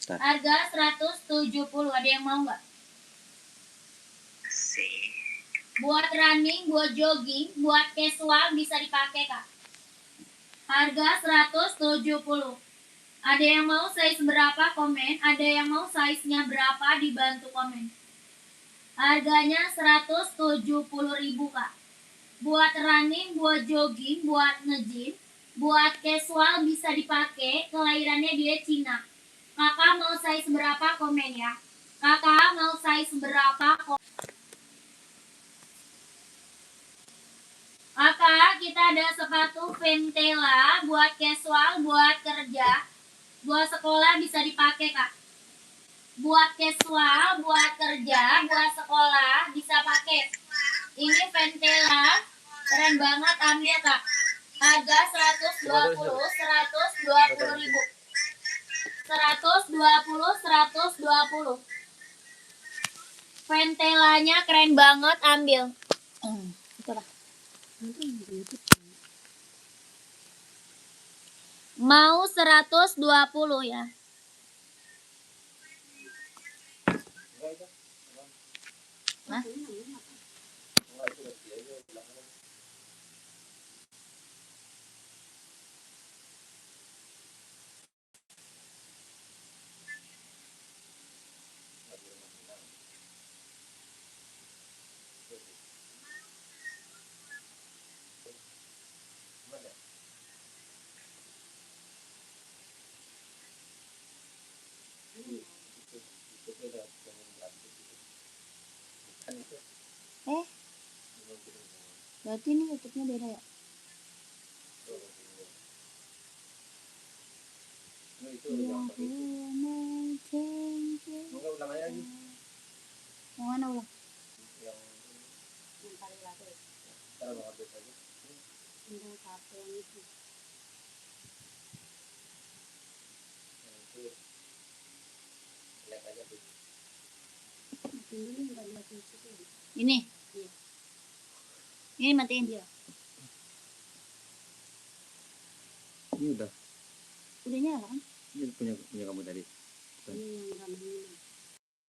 Bentar. Harga 170. Ada yang mau nggak? Buat running, buat jogging, buat casual bisa dipakai, Kak. Harga 170. Ada yang mau size berapa, komen. Ada yang mau size-nya berapa, dibantu komen. Harganya 170.000, Kak. Buat running, buat jogging, buat nge-gym, buat casual bisa dipakai. Kelahirannya dia Cina. Kakak mau size berapa, komen ya. Kakak mau size berapa, komen. Kakak, kita ada sepatu Ventela buat casual, buat kerja, buat sekolah bisa dipakai, Kak. Buat casual, buat kerja, buat sekolah bisa pakai. Ini Ventela, keren banget, ambil, Kak. Harga 120.000. 120. Ventelanya keren banget, ambil. Itulah. Mau 120 ya. Hah? Berarti ini YouTube-nya beda ya? Yang mana ulang? Yang paling laku. Cara mengupdate aja. Tinggal satu yang itu. Itu like aja tuh. Ini? Iya. Ini matiin dia. Ini udah. Udah nyala kan? Ini punya kamu tadi. Ini yang ramai.